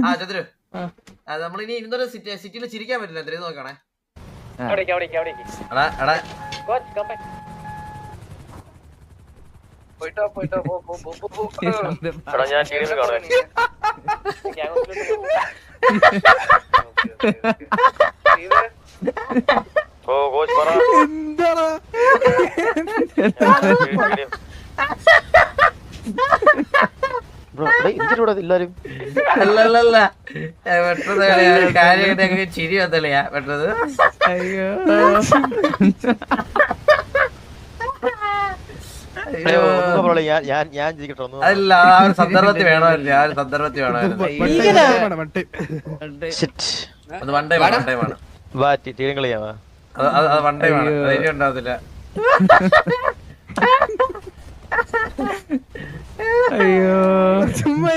ചന്ദ്രു നമ്മളിനി ഇന്നൊരു സിറ്റിയിൽ ചിരിക്കാൻ പറ്റില്ല. എന്തെങ്കിലും നോക്കണേ. എല്ലാരും അല്ലല്ല പെട്ടത് കാര്യമായിട്ട് ചിരി വന്നല്ലയാ പെട്ടത്. അയ്യോ അതല്ല ആ ഒരു സന്ദർഭത്തിൽ വേണമായിരുന്നു. ആ ഒരു സന്ദർഭത്തിൽ വേണമായിരുന്നു. അത് വൺ ടൈം ആണ്. അത് വൺ ടൈം ആണ്. അതിന് ഉണ്ടാവത്തില്ല. അയ്യോ ചുമ്മാ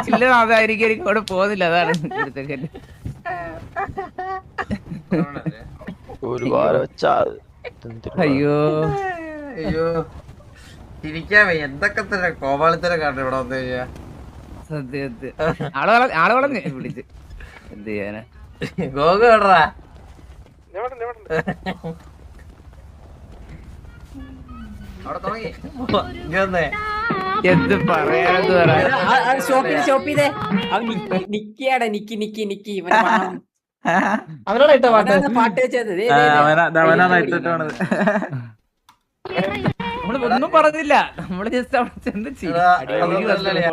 ഇല്ല അതായിരിക്കും എനിക്ക് അവിടെ പോകുന്നില്ല. അതാണ് അയ്യോ അയ്യോ ചിരിക്കാൻ വയ്യ. എന്തൊക്കെ തന്നെ കോമാളിത്തരം കാണും ഇവിടെ വന്നു കഴിഞ്ഞാ. സത്യം ആള് വളഞ്ഞ് വിളിച്ച് എന്ത് ചെയ്യാനാ. ഗോഗു കേടാ അവിടെ തുടങ്ങി. എന്ത് പറയാനെന്ന് പറയാ. അവനോടാ ഇട്ടോ പാട്ട്. നമ്മള് ഒന്നും പറഞ്ഞില്ല. നമ്മള് ജസ്റ്റ് അവിടെ ചെന്ന് അതൊന്നുമല്ലളിയാ.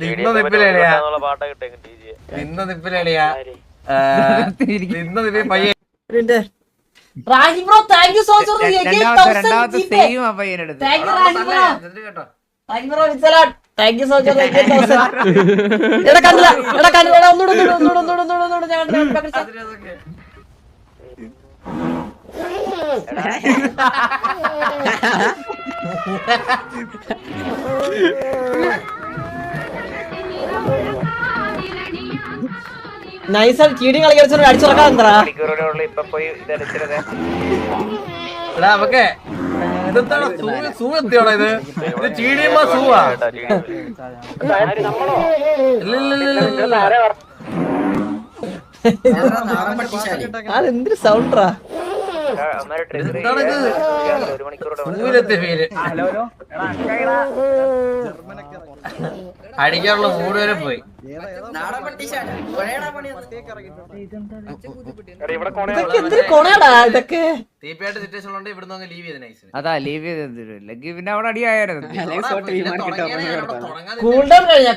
നിന്ന നിപ്പിലളിയാ. നിന്ന നിപ്പിലളിയാ. നിന്ന നിപ്പി പയ്യെ. Rahi bro thank you so much for 8000 same ആ പയ്യനെടുത്ത്. Thank you Rahi bro. Thank you bro വിസലാട്ട്. Thank you so much for 8000. എടാ കണ്ടില്ല. എടാ ഒന്നുകൂടെ ഞാൻ നൈസാണ്. ചീടി കളി കളിച്ചോ അടിച്ചുറക്കാൻ എന്താ നമുക്ക് ഇതെന്താണ് സൂ എത്തിയോടാ. ഇത് ചീടിയമ്മ സൂവാ. അതെന്തൊരു സൗണ്ടാ. അടിക്കാനുള്ള മൂട് വരെ പോയി. ഇതൊക്കെ തീർച്ചയായിട്ടും സിറ്റുവേഷൻ ഉണ്ട്. ഇവിടുന്ന് ലീവ് ചെയ്ത് നൈസ്. അതാ ലീവ് ചെയ്തില്ലെങ്കിൽ പിന്നെ അവിടെ അടിയായിരുന്നു. കൂൾ ഡൗൺ കഴിഞ്ഞാ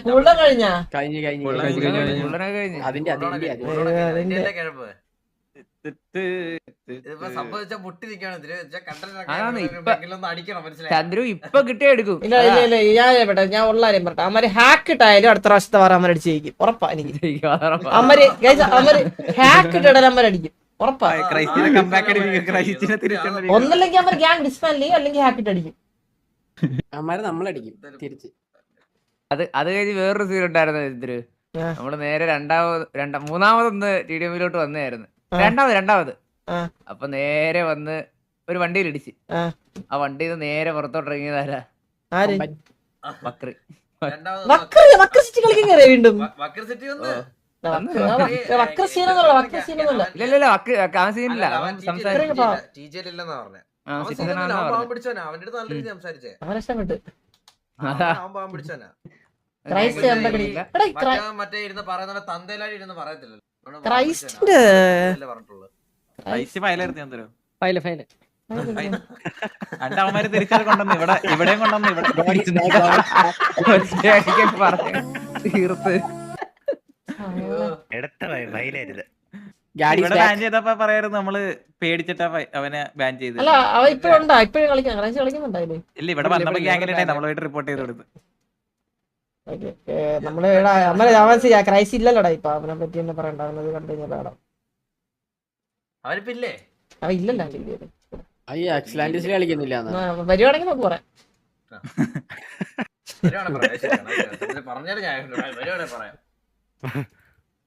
കിഴപ്പ് സംഭവിച്ച മുട്ടി നിൽക്കണം. അടിക്കണം. മനസ്സിലായി. ചന്ദ്രു ഇപ്പൊ കിട്ടിയ എടുക്കും. ഇല്ല ഞാൻ ഉള്ള കാര്യം പറട്ടെ. അമ്മര് ഹാക്ക് ഇട്ടായാലും അടുത്ത പ്രാവശ്യത്തെ വാരം അമ്മ അടിച്ച് ജയിക്കും. ഉറപ്പാ. എനിക്ക് അമ്മര് ഹാക്ക് ഇട്ടാലും അമ്മ അടിക്കും. ഉറപ്പാ. ഒന്നല്ലെങ്കിൽ അമ്മ ഗ്യാങ് ഡിസ്പാൻ ചെയ്യും, അല്ലെങ്കിൽ ഹാക്ക് ഇട്ട് അടിക്കും. അമ്മര് നമ്മളടിക്കും തിരിച്ച്. അത് കഴിഞ്ഞ് വേറൊരു സീൻ ഉണ്ടായിരുന്നു ചന്ദ്രു. നമ്മള് നേരെ മൂന്നാമതൊന്ന് TDMലോട്ട് വന്നായിരുന്നു. രണ്ടാമത് അപ്പൊ നേരെ വന്ന് ഒരു വണ്ടിയിൽ ഇടിച്ച്. ആ വണ്ടിയിൽ നിന്ന് നേരെ പുറത്തോട്ട് ഇറങ്ങിയതാരാ? വീണ്ടും മറ്റേ ഇരുന്ന് പറയുന്ന തന്തയിലായി ഇരുന്ന് പറയത്തില്ലല്ലോ. അണ്ടവന്മാര് തിരിച്ചത് കൊണ്ടുവന്ന് ഇവിടെയും കൊണ്ടുവന്ന് തീർത്ത് ബാൻ ചെയ്തപ്പോ പറയായിരുന്നു നമ്മള് പേടിച്ചിട്ടാ അവനെ ബാൻ ചെയ്ത്. അല്ല അവ ഇപ്പഴുണ്ടാ? ഇപ്പഴും കളിക്കുന്നുണ്ടായില്ലേ? ഇല്ല, ഇവിടെ വന്നപ്പോ ഗ്യാങ്ങിലുണ്ടായി. നമ്മളുമായിട്ട് റിപ്പോർട്ട് ചെയ്ത് കൊടുത്തു. നമ്മള് ക്രൈസ് ഇല്ലല്ലോടാ ഇപ്പൊ. അവനെ പറ്റി തന്നെ പറയണ്ട. അവനത് കണ്ടു കഴിഞ്ഞാൽ പാടാം. അവനിപ്പില്ലേ? അവ ഇല്ലല്ലോ. വരുവാണെങ്കിൽ നമുക്ക് പറയാം. പറഞ്ഞാലും ഞാൻ പറയാം.